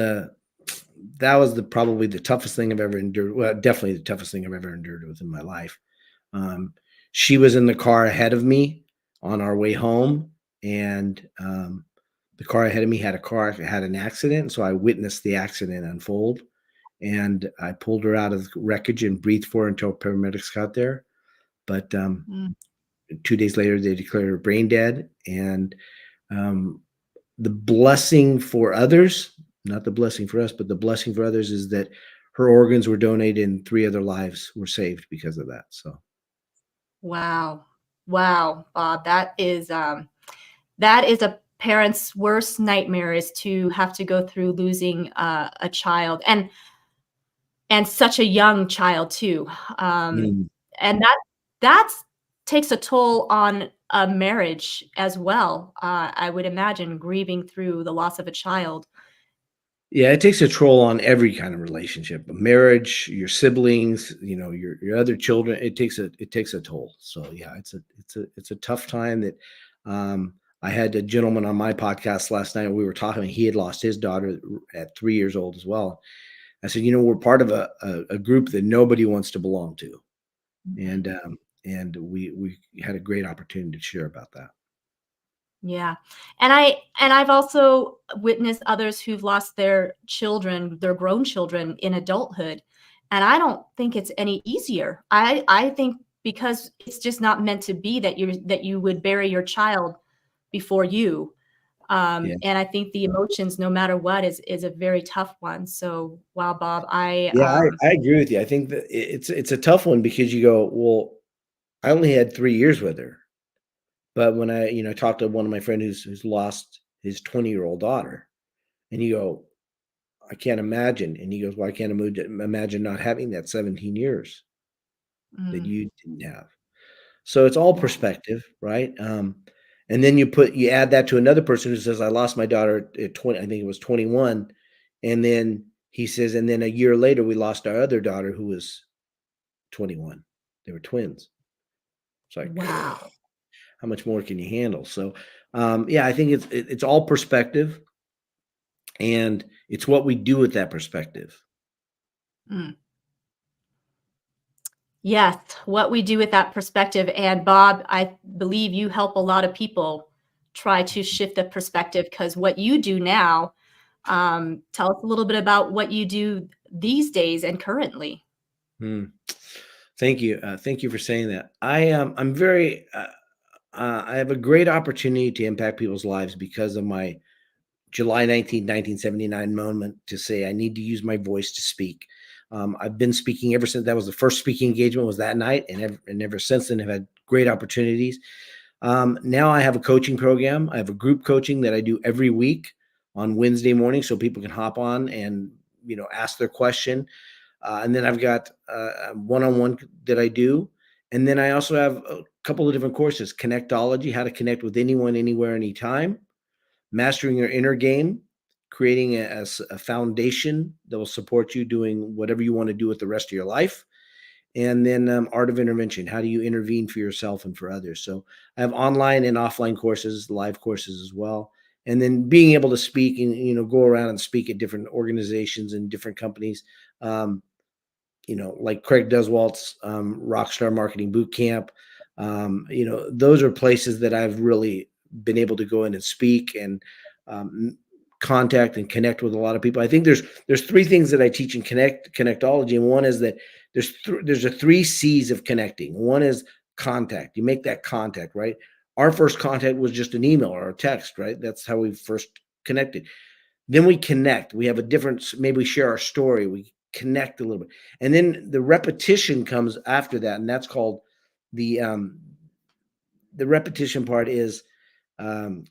probably the toughest thing I've ever endured. Well, definitely the toughest thing I've ever endured within my life. Um, she was in the car ahead of me on our way home, and the car ahead of me had an accident. So I witnessed the accident unfold, and I pulled her out of the wreckage and breathed for her until paramedics got there. But Mm. 2 days later, they declared her brain dead. And um, the blessing for others, not the blessing for us, but the blessing for others is that her organs were donated and three other lives were saved because of that. So, Wow. Wow, Bob. That is a parent's worst nightmare, is to have to go through losing a child, and such a young child too. mm, And that takes a toll on a marriage as well. I would imagine grieving through the loss of a child. yeah, it takes a toll on every kind of relationship, a marriage, your siblings, your other children. It takes a toll. So yeah, it's a tough time that I had a gentleman on my podcast last night. We were talking, he had lost his daughter at 3 years old as well. I said, we're part of a group that nobody wants to belong to. And we had a great opportunity to share about that. Yeah. And I've also witnessed others who've lost their children, their grown children, in adulthood. And I don't think it's any easier. I think because it's just not meant to be that you would bury your child before you. Yeah. And I think the emotions, no matter what, is a very tough one. So wow, Bob, Yeah, I agree with you. I think that it's a tough one because you go, well, I only had 3 years with her. But when I talked to one of my friend who's lost his 20-year-old daughter, and you go, I can't imagine. And he goes, well, I can't imagine not having that 17 years that mm, you didn't have. So it's all wow, perspective, right? And then you add that to another person who says, I lost my daughter at 20, I think it was 21. And then he says, and then a year later, we lost our other daughter who was 21. They were twins. It's like, wow. how much more can you handle? So, yeah, I think it's all perspective, and it's what we do with that perspective. Mm. Yes, what we do with that perspective. And Bob, I believe you help a lot of people try to shift the perspective because what you do now, tell us a little bit about what you do these days and currently. Hmm. Thank you for saying that. I'm very I have a great opportunity to impact people's lives because of my July 19th, 1979 moment to say I need to use my voice to speak. I've been speaking ever since. That was the first speaking engagement was that night, and ever since then have had great opportunities. Now I have a coaching program. I have a group coaching that I do every week on Wednesday morning, so people can hop on and ask their question. And then I've got one-on-one that I do, and then I also have a couple of different courses: Connectology, how to connect with anyone, anywhere, anytime; Mastering Your Inner Game, creating a foundation that will support you doing whatever you want to do with the rest of your life; and then Art of Intervention, how do you intervene for yourself and for others. So I have online and offline courses, live courses as well. And then being able to speak and go around and speak at different organizations and different companies. Um, like Craig Deswalt's Rockstar Marketing Boot Camp. Those are places that I've really been able to go in and speak and um, contact and connect with a lot of people. I think there's three things that I teach in connectology, and one is that there's a three C's of connecting. One is contact. You make that contact, right? Our first contact was just an email or a text, right? That's how we first connected. Then we connect. We have a different, maybe we share our story. We connect a little bit. And then the repetition comes after that. And that's called the um the repetition part is um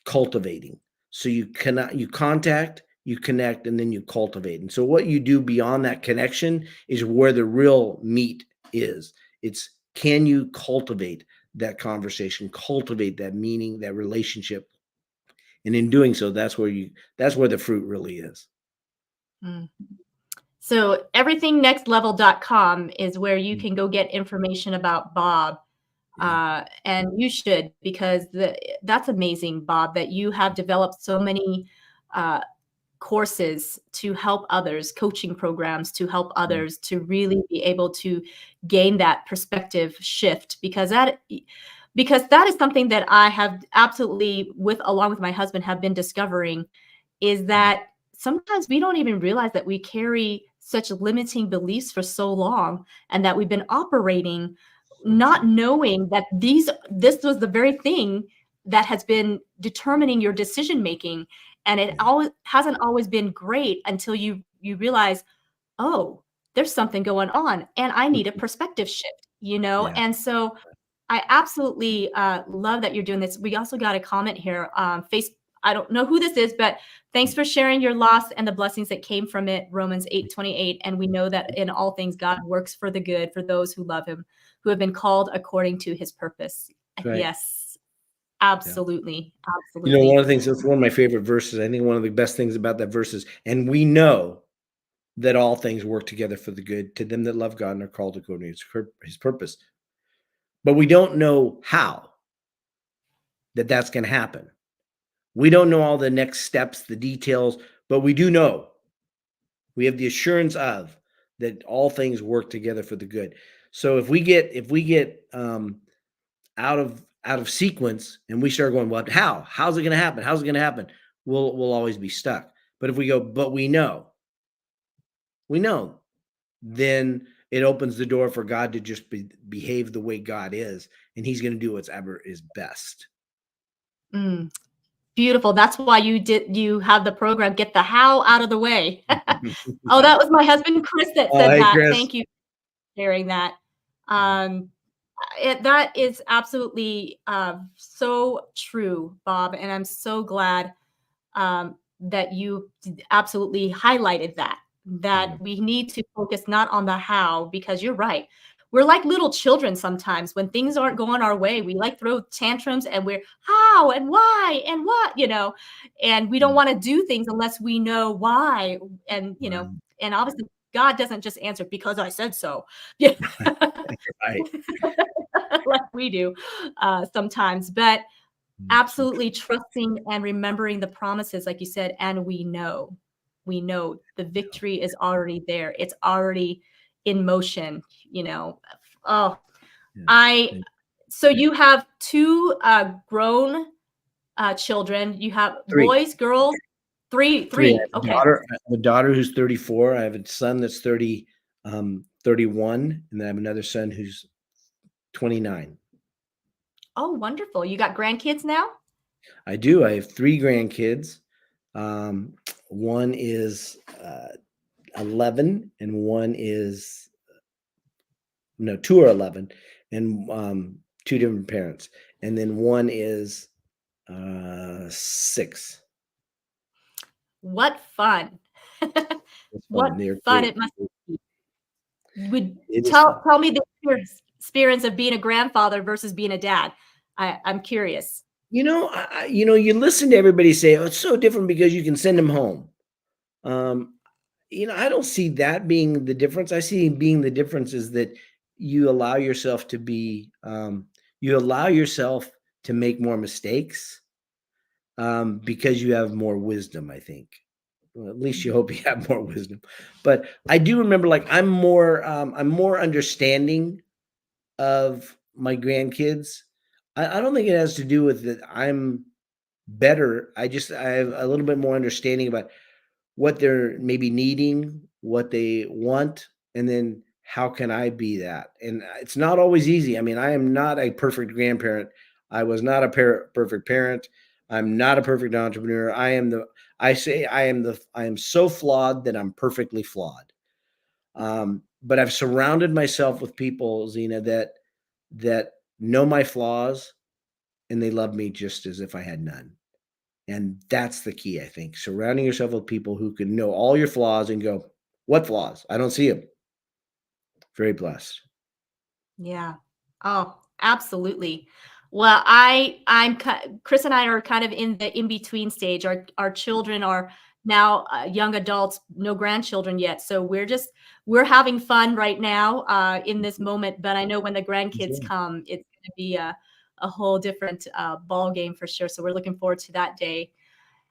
cultivating. So you contact, you connect, and then you cultivate. And so what you do beyond that connection is where the real meat is. It's can you cultivate that conversation, cultivate that meaning, that relationship. And in doing so, that's where the fruit really is. Mm. So everythingnextlevel.com is where you can go get information about Bob. Yeah. And you should because that's amazing, Bob, that you have developed so many uh, courses to help others, coaching programs to help Mm. others to really be able to gain that perspective shift because that is something that I have absolutely with along with my husband have been discovering is that sometimes we don't even realize that we carry such limiting beliefs for so long and that we've been operating So not true. knowing that this was the very thing that has been determining your decision making and it Yeah. always hasn't always been great until you realize oh there's something going on and I need a Mhm. perspective shift Yeah. and so I absolutely love that you're doing this. We also got a comment here. I don't know who this is, but thanks for sharing your loss and the blessings that came from it. Romans 8:28, and we know that in all things God works for the good for those who love Him, who have been called according to His purpose. That's right. Yes, Yeah. absolutely, One absolutely. of the things that's one of my favorite verses. I think one of the best things about that verse is, and we know that all things work together for the good to them that love God and are called according to his purpose. But we don't know how that's going to happen. We don't know all the next steps, the details, but we do know we have the assurance of that all things work together for the good. So if we get out of sequence and we start going, well, how's it going to happen? How's it going to happen? We'll always be stuck. But if we go, but we know then it opens the door for God to just behave the way God is, and He's going to do whatever is best. Mm, beautiful. That's why you have the program, Get the How Out of the Way. Oh, that was my husband, Chris, that Oh, said hey, that. Chris. Thank you for sharing that. Um, that is absolutely so true, Bob. And I'm so glad that you absolutely highlighted that Yeah. we need to focus not on the how, because you're right. We're like little children sometimes. When things aren't going our way, we like throw tantrums and we're how and why and what, and we don't want to do things unless we know why. And, Wow. and obviously God doesn't just answer because I said so. Yeah. Right. Like we do sometimes. But So absolutely trusting and remembering the promises, like you said, and we know the victory is already there. It's already in motion, Oh, yeah. I so you have two grown children. You have Three. boys, girls, three, Three. three. Okay. I have a daughter who's 34. I have a son that's 31, and then I have another son who's 29. Oh, wonderful. You got grandkids now? I do. I have 3 grandkids. Um, one is 11, and one is no, 2 are 11, and 2 different parents, and then one is 6. What fun. It's What fun. They're fun great. it must be. Would It is tell fun. tell me the experience of being a grandfather versus being a dad. I'm curious. You listen to everybody say, "Oh, it's so different because you can send them home." Um, I don't see that being the difference. I see being the difference is that you allow yourself to be, you allow yourself to make more mistakes, because you have more wisdom, I think. Well, at least you Mhm. hope you have more wisdom. But I do remember, like, I'm more understanding of my grandkids. I don't think it has to do with that I'm better. I have a little bit more understanding about what they're maybe needing, what they want, and then how can I be that? And it's not always easy. I mean, I am not a perfect grandparent. I was not a perfect parent. I'm not a perfect entrepreneur. I am so flawed that I'm perfectly flawed. But I've surrounded myself with people, Zena, that know my flaws, and they love me just as if I had none. And that's the key, I think. Surrounding yourself with people who can know all your flaws and go, "What flaws? I don't see them." Very blessed. Yeah. Oh, absolutely. Well, Chris and I are kind of in the in between stage. Our children are now young adults, no grandchildren yet. So we're having fun right now in this moment. But I know when the grandkids Enjoy. come, it's going to be a whole different ball game for sure. So we're looking forward to that day.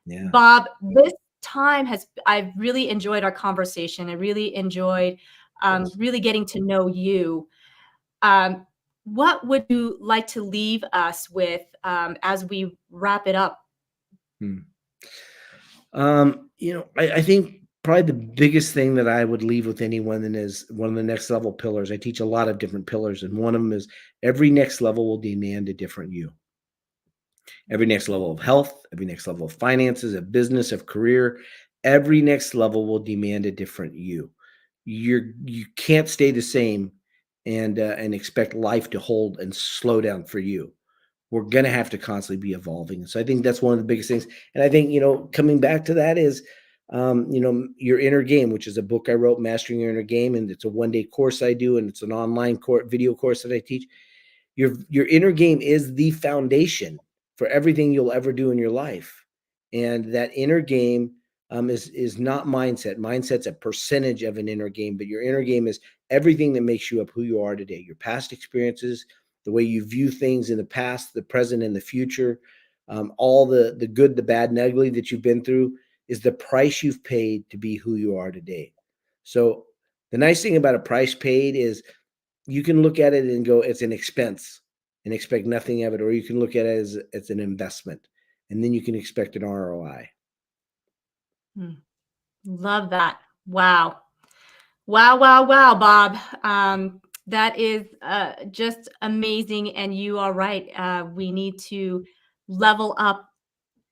Yeah. Bob, this time I've really enjoyed our conversation. I really enjoyed Yes. really getting to know you. Um, what would you like to leave us with as we wrap it up? Hmm. I think probably the biggest thing that I would leave with anyone is one of the next level pillars. I teach a lot of different pillars, and one of them is every next level will demand a different you. Every next level of health, every next level of finances, of business, of career, every next level will demand a different you. You can't stay the same and expect life to hold and slow down for you. We're gonna have to constantly be evolving. So I think that's one of the biggest things. And I think, coming back to that is, your inner game, which is a book I wrote, Mastering Your Inner Game, and it's a 1-day course I do, and it's an online video course that I teach. Your inner game is the foundation for everything you'll ever do in your life, and that inner game is not mindset. Mindset's a percentage of an inner game, but your inner game is everything that makes you up who you are today. Your past experiences, the way you view things in the past, the present, and the future, all the good, the bad, and ugly that you've been through is the price you've paid to be who you are today. So the nice thing about a price paid is you can look at it and go, it's an expense and expect nothing of it, or you can look at it as it's an investment, and then you can expect an ROI. Hmm. Love that. Wow. Wow, wow, wow, Bob. That is just amazing. And you are right. We need to level up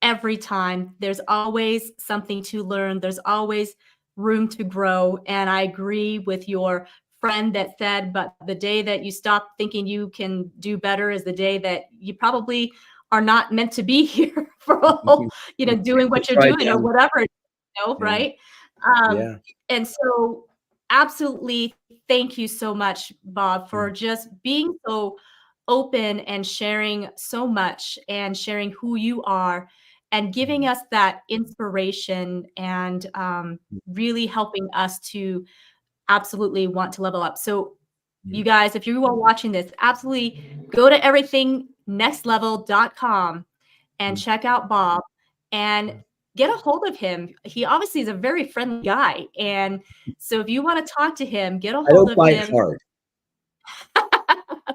every time. There's always something to learn, there's always room to grow. And I agree with your friend that said, but the day that you stop thinking you can do better is the day that you probably are not meant to be here for all, doing what That's you're right. doing Yeah. or whatever, Yeah. right? Um, Yeah. and so, absolutely, thank you so much, Bob, for Mm, just being so open and sharing so much and sharing who you are and giving mm, us that inspiration and mm, really helping us to absolutely want to level up. So, you mm, guys, if you are watching this, absolutely go to everythingnextlevel.com and mm, check out Bob and mm. get a hold of him. He obviously is a very friendly guy. And so if you want to talk to him, get a I hold don't of bite him. hard.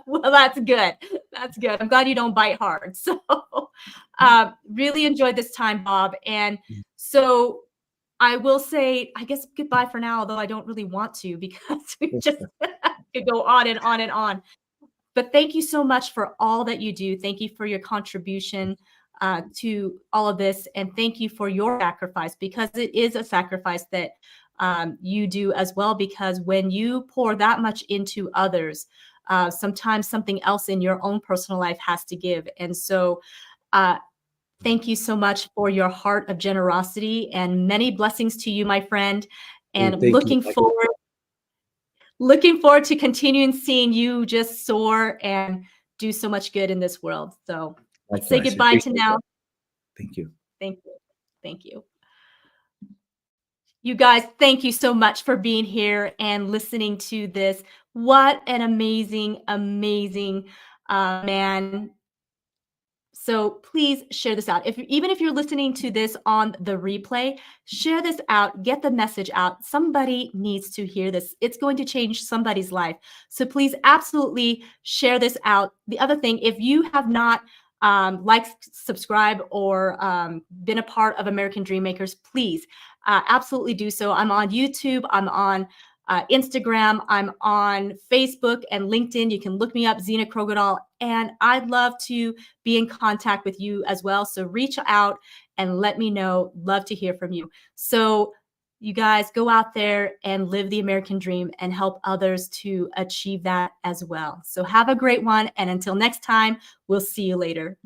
Well, that's good. That's good. I'm glad you don't bite hard. So, really enjoyed this time, Bob. And Mm. so I will say, I guess goodbye for now, although I don't really want to because we just could go on and on and on. But thank you so much for all that you do. Thank you for your contribution to all of this. And thank you for your sacrifice because it is a sacrifice that you do as well. Because when you pour that much into others, sometimes something else in your own personal life has to give. And so, uh, thank you so much for your heart of generosity and many blessings to you, my friend. And Thank you. looking forward to continuing seeing you just soar and do so much good in this world. So let's say Likewise. I goodbye to appreciate now. that. Thank you. Thank you. Thank you. You guys, thank you so much for being here and listening to this. What an amazing, amazing man. So please share this out. Even if you're listening to this on the replay, share this out, get the message out. Somebody needs to hear this. It's going to change somebody's life. So please absolutely share this out. The other thing, if you have not liked, subscribe, or been a part of American Dream Makers, please absolutely do so. I'm on YouTube. I'm on Instagram. I'm on Facebook and LinkedIn. You can look me up, Zena Krogadal, and I'd love to be in contact with you as well. So reach out and let me know. Love to hear from you. So you guys go out there and live the American dream and help others to achieve that as well. So have a great one. And until next time, we'll see you later.